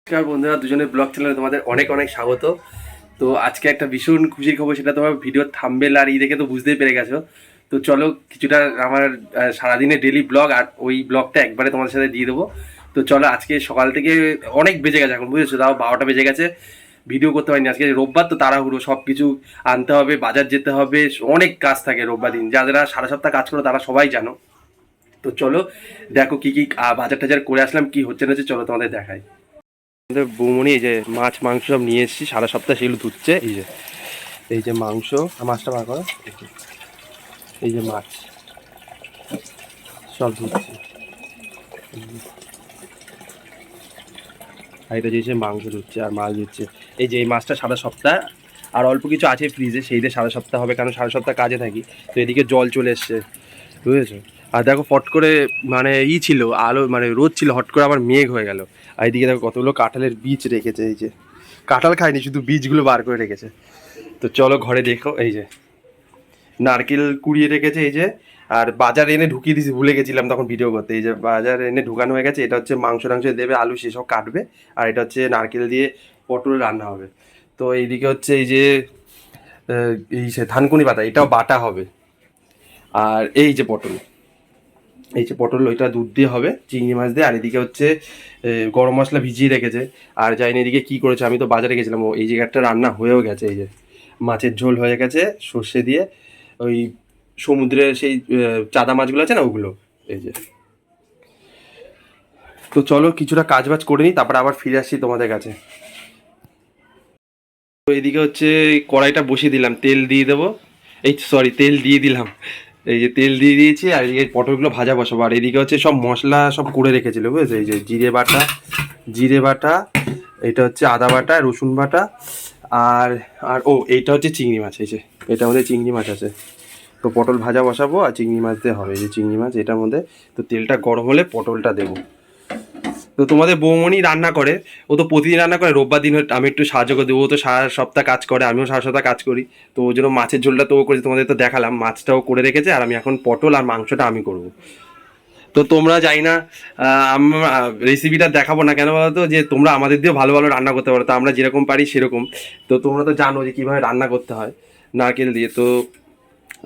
নমস্কার বন্ধুরা, দুজনের ব্লগ চ্যানেলে তোমাদের অনেক অনেক স্বাগত। তো আজকে একটা ভীষণ খুশির খবর, সেটা তোমার ভিডিও থাম্বনেল আর দেখে তো বুঝতেই পেরে গেছো। তো চলো কিছুটা আমার সারাদিনের ডেলি ব্লগ আর ওই ব্লগটা একবারে তোমাদের সাথে দিয়ে দেবো। তো চলো, আজকে সকাল থেকে অনেক বেজে গেছে, এখন বুঝেছো, তাও 12টা বেজে গেছে, ভিডিও করতে পারিনি। আজকে রোববার তো তাড়াহুড়ো, সব কিছু আনতে হবে, বাজার যেতে হবে, অনেক কাজ থাকে রোববার দিন। যারা সারা সপ্তাহ কাজ করো তারা সবাই জানো। তো চলো দেখো কি কি বাজার টাজার করে আসলাম, কি হচ্ছে না হচ্ছে, চলো তোমাদের দেখাই। আমাদের বৌমনি এই যে মাছ মাংস সব নিয়ে এসেছি, সারা সপ্তাহ সেগুলো ধুচ্ছে। এই যে মাংস, মাছটা বার করো, এই যে মাছ সব ধুচ্ছে। আর এটা যে মাংস ধুচ্ছে আর মাছ ধুচ্ছে। এই যে এই মাছটা সারা সপ্তাহ, আর অল্প কিছু আছে ফ্রিজে, সেই দিয়ে সারা সপ্তাহ হবে, কারণ সারা সপ্তাহ কাজে থাকি। তো এদিকে জল চলে এসছে, বুঝেছো। আর দেখো ফট করে মানে ছিল আলো, মানে রোদ ছিল, হট করে আবার মেঘ হয়ে গেল। আর এইদিকে দেখো কতগুলো কাঁঠালের বীজ রেখেছে, এই যে কাঁঠাল খায়নি, শুধু বীজগুলো বার করে রেখেছে। তো চলো ঘরে দেখো, এই যে নারকেল কুড়িয়ে রেখেছে, এই যে। আর বাজার এনে ঢুকিয়ে দিয়েছি, ভুলে গেছিলাম তখন ভিডিও করতে। এই যে বাজার এনে ঢুকানো হয়ে গেছে, এটা হচ্ছে মাংস টাংস দেবে, আলু সেসব কাটবে। আর এটা হচ্ছে নারকেল দিয়ে পটল রান্না হবে। তো এইদিকে হচ্ছে এই যে এই সে থানকুনি পাতা, এটাও বাটা হবে। আর এই যে পটল, এই যে পটল, ওইটা দুধ দিয়ে হবে, চিংড়ি মাছ দিয়ে। আর এদিকে হচ্ছে গরম মশলা ভিজিয়ে রেখেছে। আর জানি না এদিকে কী করেছে, আমি তো বাজারে গেছিলাম, ও এই জায়গাটা রান্না হয়েও গেছে। এই যে মাছের ঝোল হয়ে গেছে সর্ষে দিয়ে, ওই সমুদ্রের সেই চাদা মাছগুলো আছে না, ওগুলো। এই যে, তো চলো কিছুটা কাজ বাজ করে নিই, তারপর আবার ফিরে আসছি তোমাদের কাছে। তো এদিকে হচ্ছে কড়াইটা বসিয়ে দিলাম, তেল দিয়ে দেবো। এই সরি, তেল দিয়ে দিলাম, এই যে তেল দিয়ে দিয়েছি। আর এই পটলগুলো ভাজা বসাবো। আর এদিকে হচ্ছে সব মশলা সব করে রেখেছিল, বুঝেছো। এই যে জিরে বাটা, এটা হচ্ছে আদা বাটা, রসুন বাটা। আর আর ও এইটা হচ্ছে চিংড়ি মাছ, এই যে এটার মধ্যে চিংড়ি মাছ আছে। তো পটল ভাজা বসাবো আর চিংড়ি মাছ দিয়ে হবে, এই যে চিংড়ি মাছ এটার মধ্যে। তো তেলটা গরম হলে পটলটা দেবো। তো তোমাদের বৌমনি রান্না করে, ও তো প্রতিদিন রান্না করে, রোববার দিন আমি একটু সাহায্য করে দেবো। ও তো সারা সপ্তাহ কাজ করে, আমিও সারা সপ্তাহ কাজ করি। তো ওই জন্য মাছের ঝোলটা তো ও করেছে, তোমাদের তো দেখালাম, মাছটাও করে রেখেছে। আর আমি এখন পটল আর মাংসটা আমি করব। তো তোমরা যাই না, রেসিপিটা দেখাবো না কেন বলো তো, যে তোমরা আমাদের দিয়েও ভালো ভালো রান্না করতে পারো, তো আমরা যেরকম পারি সেরকম। তো তোমরা তো জানো যে কীভাবে রান্না করতে হয় নারকেল দিয়ে। তো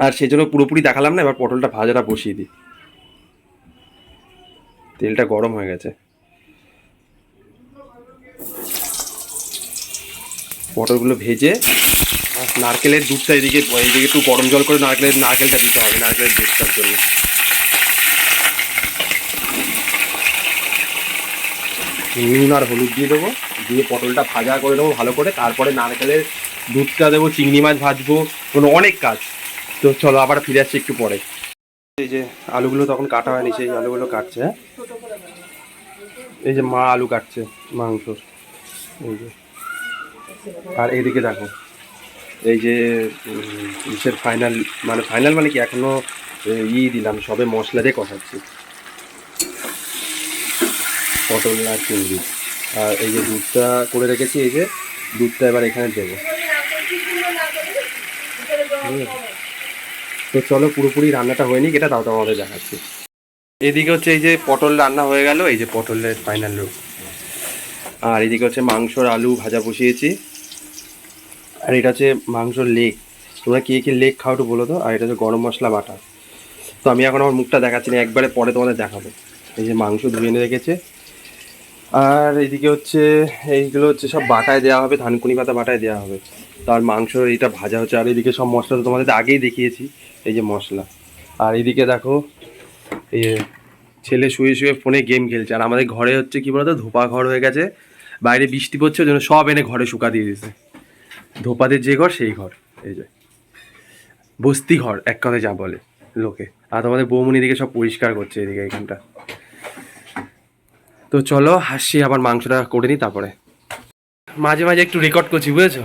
আর সেই জন্য পুরোপুরি দেখালাম না। এবার পটলটা ভাজাটা বসিয়ে দিই, তেলটা গরম হয়ে গেছে। পটলগুলো ভেজে নারকেলের দুধটা এদিকে একটু গরম জল করে নারকেলটা দিতে হবে, নারকেলের দুধটার জন্য। নুন আর হলুদ দিয়ে দেবো, দিয়ে পটলটা ভাজা করে দেবো ভালো করে। তারপরে নারকেলের দুধটা দেবো, চিংড়ি মাছ ভাজবো, কোনো অনেক কাজ। তো চলো আবার ফিরে আসছি একটু পরে। এই যে আলুগুলো তখন কাটা হয়নি, সেই আলুগুলো কাটছে। হ্যাঁ, এই যে মা আলু কাটছে মাংস, এই যে। আর এইদিকে দেখো, এই যে ইসের ফাইনাল, মানে ফাইনাল মানে কি, এখনো দিলাম, সবে মশলা দিয়ে কষাচ্ছি পটল আর চিংড়ি। আর এই যে দুধটা করে রেখেছি, এই যে দুধটা এবার এখানে দেবো। তো চলো, পুরোপুরি রান্নাটা হয়নি, এটা তাও আমাদের দেখাচ্ছি। এদিকে হচ্ছে এই যে পটল রান্না হয়ে গেল, এই যে পটলের ফাইনাল লুক। আর এদিকে হচ্ছে মাংসর আলু ভাজা বসিয়েছি। আর এটা হচ্ছে মাংসর লেগ, তোমরা কে কে লেগ খাও একটু বলো তো। আর এটা হচ্ছে গরম মশলা বাটা। তো আমি এখন আমার মুখটা দেখাচ্ছি না, একবারে পরে তোমাদের দেখাবো। এই যে মাংস ধুয়ে এনে রেখেছে। আর এদিকে হচ্ছে এইগুলো হচ্ছে সব বাটায় দেওয়া হবে, থানকুনি পাতা বাটায় দেওয়া হবে। তার মাংস এইটা ভাজা হচ্ছে। আর এদিকে সব মশলা তো তোমাদের আগেই দেখিয়েছি, এই যে মশলা। আর এদিকে দেখো, এই ছেলে শুয়ে শুয়ে ফোনে গেম খেলছে। আর আমাদের ঘরে হচ্ছে কি বলতো, ধোপা ঘর হয়ে গেছে, বাইরে বৃষ্টি পড়ছে, ওই জন্য সব এনে ঘরে শুকা দিয়ে দিয়েছে। ধোপাদের যে ঘর সেই ঘর, এই যে বস্তি ঘর এক কথায় যা বলে লোকে। আর তোমাদের বৌমনি দিকে সব পরিষ্কার করছে এদিকে এখানটা। তো চলো হাসি, আবার মাংসটা করে নিই তারপরে। মাঝে মাঝে একটু রেকর্ড করছি, বুঝেছো,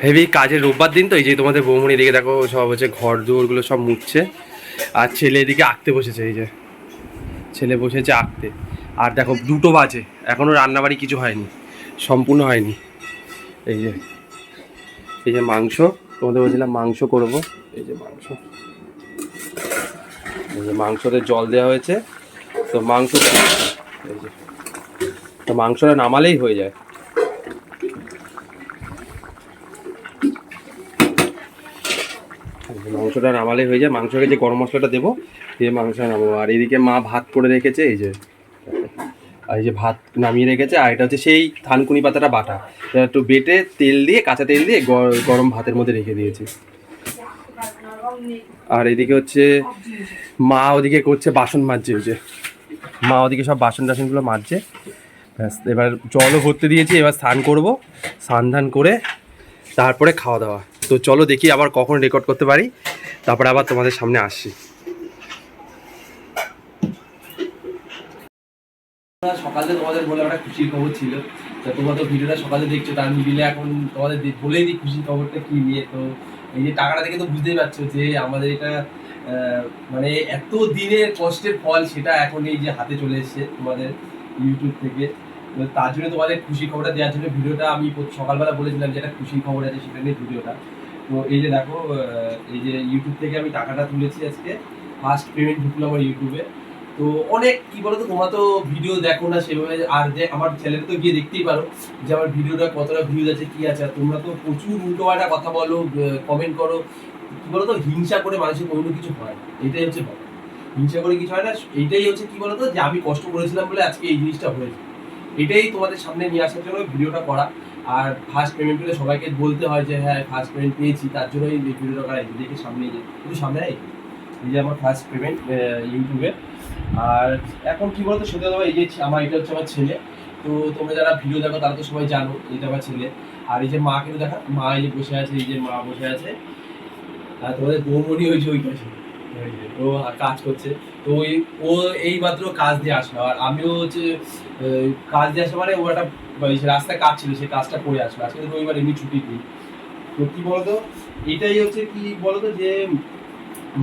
হেভি কাজের রোববার দিন তো। এই যে তোমাদের বৌমনি দিকে দেখো, সব হচ্ছে ঘর দুয়ারগুলো সব মুছছে। আর ছেলে এদিকে আঁকতে বসেছে, এই যে ছেলে বসেছে আঁকতে। আর দেখো 2টো বাজে, এখনও রান্নাবাড়ি কিছু হয়নি, সম্পূর্ণ হয়নি। এই যে এই যে মাংস, তোমাদের বলছিলাম মাংস করবো। এই যে মাংস, এই যে মাংসতে জল দেওয়া হয়েছে, তো মাংস এই যে তো মাংসটা নামালেই হয়ে যায়। মাংসটা নামালেই হয়ে যায়। মাংসকে যে গরম মশলাটা দেবো দিয়ে মাংসটা নামাবো। আর এদিকে মা ভাত করে রেখেছে, এই যে আর এই যে ভাত নামিয়ে রেখেছে। আর এটা হচ্ছে সেই থানকুনি পাতাটা বাটা, এটা একটু বেটে তেল দিয়ে, কাঁচা তেল দিয়ে গরম ভাতের মধ্যে রেখে দিয়েছি। আর এদিকে হচ্ছে মা ওদিকে করছে বাসন মাজছে, ওই যে মা ওদিকে সব বাসন টাসনগুলো মাজছে। ব্যাস, এবার জলও ভরতে দিয়েছি, এবার স্নান করবো। স্নান ধান করে তারপরে খাওয়া দাওয়া। তো চলো দেখি আবার কখন রেকর্ড করতে পারি, তারপরে আবার তোমাদের সামনে আসছি। সকালে তোমাদের বলে একটা খুশির খবর ছিল, তো তোমরা তো ভিডিওটা সকালে দেখছো, তার মিডিলে এখন তোমাদের বলেই দিই খুশির খবরটা কি নিয়ে। তো এই যে টাকাটা দেখে তো বুঝতেই পারছো যে আমাদের এটা মানে এত দিনের কষ্টের ফল, সেটা এখন এই যে হাতে চলে এসেছে তোমাদের ইউটিউব থেকে। তার জন্য তোমাদের খুশি খবরটা দেওয়ার জন্য ভিডিওটা আমি সকালবেলা বলেছিলাম যে একটা খুশির খবর আছে, সেটা নিয়ে ভিডিওটা। তো এই যে দেখো, এই যে ইউটিউব থেকে আমি টাকাটা তুলেছি আজকে, ফার্স্ট পেমেন্ট ঢুকলো আমার ইউটিউবে। তো অনেক কি বলতো, তোমরা তো ভিডিও দেখো না সেভাবে, আর যে আমার চ্যানেলে তো গিয়ে দেখতেই পারো যে আমার ভিডিওটা কতটা ভিউজ আছে কি আছে। আর তোমরা তো প্রচুর উল্টোপাল্টা কথা বলো, কমেন্ট করো, কি বলতো হিংসা করে মানুষের কোনো কিছু হয় না, এটাই হচ্ছে ব্যাপার। হিংসা করে কিছু হয় না, এইটাই হচ্ছে কি বলতো যে আমি কষ্ট করেছিলাম বলে আজকে এই জিনিসটা হয়েছে। এটাই তোমাদের সামনে নিয়ে আসার জন্য ভিডিওটা করা। আর ফার্স্ট পেমেন্ট পেলে সবাইকে বলতে হয় যে হ্যাঁ ফার্স্ট পেমেন্ট পেয়েছি, তার জন্যই এই ভিডিওটা করা। দেখে সামনে একটু সামনে এই যে আমার ফার্স্ট পেমেন্ট ইউটিউবে। আর এখন কি বলতো সত্যি কথা, এই যে আমার এটা হচ্ছে আমার ছেলে। তো তোমরা যারা ভিডিও দেখো তারা তো সবাই জানো এটা আমার ছেলে। আর এই যে মা কিন্তু দেখা, মা এই যে বসে আছে, এই যে মা বসে আছে। আর তোমাদের বৌমনি হয়েছে ওই পাশে, ও কাজ করছে। তো ওই ও এই মাত্র কাজ দিয়ে আসলো, আর আমিও হচ্ছে কাজ দিয়ে আসা মানে ও একটা রাস্তায় কাজ ছিল, সেই কাজটা করে আসলো। আজকে তো রবিবার এমনি ছুটি দিই। তো কি বলতো, এটাই হচ্ছে কি বলতো যে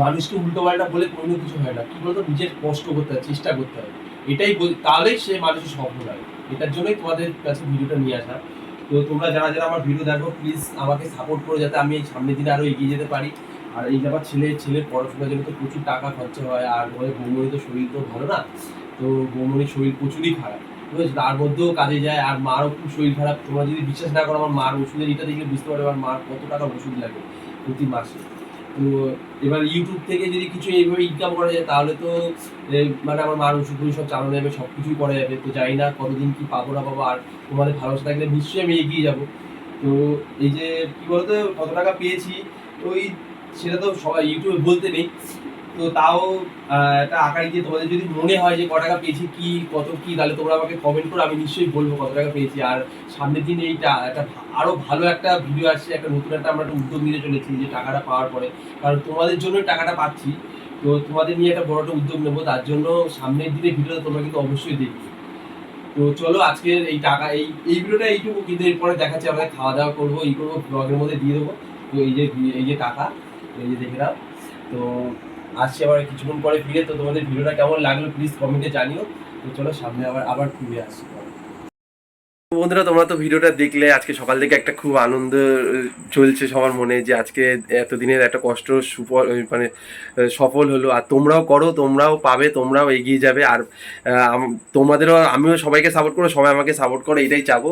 মানুষকে উল্টো পাল্টা বলে কোনো কিছু হয় না। কি বলতো, নিজের কষ্ট করতে হয়, চেষ্টা করতে হয়, এটাই তাহলেই সে মানুষের সফল হয়। এটার জন্যই তোমাদের কাছে ভিডিওটা নিয়ে আসা। তো তোমরা যারা যারা আমার ভিডিও দেখো প্লিজ আমাকে সাপোর্ট করো, যাতে আমি এই সামনের দিনে আরও এগিয়ে যেতে পারি। আর এই ব্যাপার ছেলের পড়াশোনার জন্য তো প্রচুর টাকা খরচা হয়। আর তোমাদের বৌমনি তো শরীর তো ভালো না, তো বৌমনির শরীর প্রচুরই খারাপ, বুঝেছো, তার মধ্যেও কাজে যায়। আর মারও খুব শরীর খারাপ। তোমরা যদি বিশ্বাস না করো, আমার মার ওষুধের এটা দেখলে বুঝতে পারবে আমার মার কত টাকা ওষুধ লাগে প্রতি মাসে। তো এবার ইউটিউব থেকে যদি কিছু এইভাবে ইনকাম করা যায় তাহলে তো মানে আমার মার ওষুধগুলো সব চালানো যাবে, সব কিছুই করা যাবে। তো জানি না কতদিন কি পাবো না পাবো। আর তোমাদের ভালোবাসা থাকলে নিশ্চয়ই আমি এগিয়ে যাবো। তো এই যে কি বলতো কত টাকা পেয়েছি, ওই সেটা তো সবাই ইউটিউবে বলতে নেই। তো তাও একটা আকারে দিয়ে তোমাদের যদি মনে হয় যে ক টাকা পেয়েছি কি কত কি, তাহলে তোমরা আমাকে কমেন্ট করো, আমি নিশ্চয়ই বলবো কত টাকা পেয়েছি। আর সামনের দিন এইটা একটা আরো ভালো একটা ভিডিও আসছে, একটা নতুন একটা আমরা একটা উদ্যোগ নিতে চলেছি যে টাকাটা পাওয়ার পরে, কারণ তোমাদের জন্যই টাকাটা পাচ্ছি। তো তোমাদের নিয়ে একটা বড় একটা উদ্যোগ নেবো, তার জন্য সামনের দিনে ভিডিওটা তোমরা কিন্তু অবশ্যই দেখবে। তো চলো আজকের এই টাকা এই ভিডিওটা এইটুকু, কিন্তু এরপরে দেখাচ্ছি আমরা খাওয়া দাওয়া করবো, এই করবো, ব্লগের মধ্যে দিয়ে দেবো। তো এই যে টাকা, এই যে দেখে নাও। তো আসছি আবার কিছুক্ষণ পরে ফিরে। তো তোমাদের ভিডিওটা কেমন লাগলো প্লিজ কমেন্টে জানিও। তো চলো সামনে আবার ফিরে আসছি। বন্ধুরা, তোমরা তো ভিডিওটা দেখলে, আজকে সকাল থেকে একটা খুব আনন্দ চলছে সবার মনে, যে আজকে এতদিনের একটা কষ্ট সুফল মানে সফল হলো। আর তোমরাও করো, তোমরাও পাবে, তোমরাও এগিয়ে যাবে। আর তোমাদেরও, আমিও সবাইকে সাপোর্ট করো, সবাই আমাকে সাপোর্ট করো, এটাই চাবো।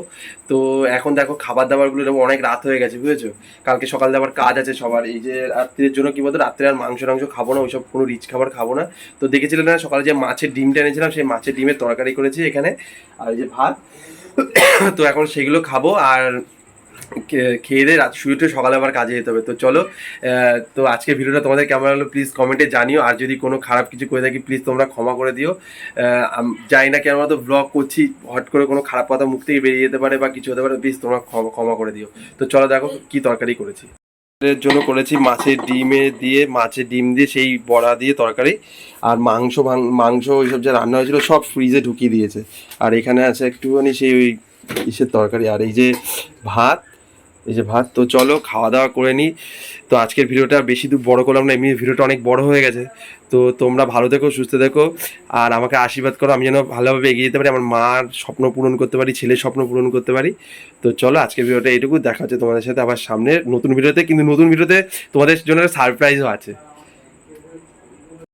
তো এখন দেখো খাবার দাবারগুলো অনেক রাত হয়ে গেছে, বুঝেছো, কালকে সকাল আবার কাজ আছে সবার। এই যে রাত্রের জন্য কি বলতো, রাত্রে আর মাংস খাবো না, ওইসব কোনো রিচ খাবার খাবো না। তো দেখেছিলেন না সকালে যে মাছের ডিমটা এনেছিলাম, সেই মাছের ডিমের তরকারি করেছি এখানে, আর এই যে ভাত। তো এখন সেগুলো খাবো, আর খেয়ে দিয়ে রাত শুরুতে সকালে আবার কাজে যেতে হবে। তো চলো, তো আজকে ভিডিওটা তোমাদের কেমন লাগলো প্লিজ কমেন্টে জানিও। আর যদি কোনো খারাপ কিছু করে থাকি প্লিজ তোমরা ক্ষমা করে দিও। জানি না কেন তো ব্লগ করছি, হট করে কোনো খারাপ কথা মুখ থেকে বেরিয়ে যেতে পারে বা কিছু হতে পারে, প্লিজ তোমরা ক্ষমা করে দিও। তো চলো দেখো কি তরকারি করেছি। এর জন্য করেছি মাছের ডিম দিয়ে সেই বড়া দিয়ে তরকারি। আর মাংস ওইসব যে রান্না হয়েছিল সব ফ্রিজে ঢুকিয়ে দিয়েছে। আর এখানে আছে একটুখানি সেই ওই ইসের তরকারি। আর এই যে ভাত, তো চলো খাওয়া দাওয়া করে নিই। তো আজকের ভিডিওটা বেশি দূর বড় করলাম না, এমনি ভিডিওটা অনেক বড় হয়ে গেছে। তো তোমরা ভালো থেকো, সুস্থ থেকো, আর আমাকে আশীর্বাদ করো আমি যেন ভালোভাবে এগিয়ে যেতে পারি, আমার মার স্বপ্ন পূরণ করতে পারি, ছেলের স্বপ্ন পূরণ করতে পারি। তো চলো আজকের ভিডিওটা এইটুকু, দেখা হচ্ছে তোমাদের সাথে আবার সামনে নতুন ভিডিওতে। কিন্তু নতুন ভিডিওতে তোমাদের জন্য সারপ্রাইজও আছে।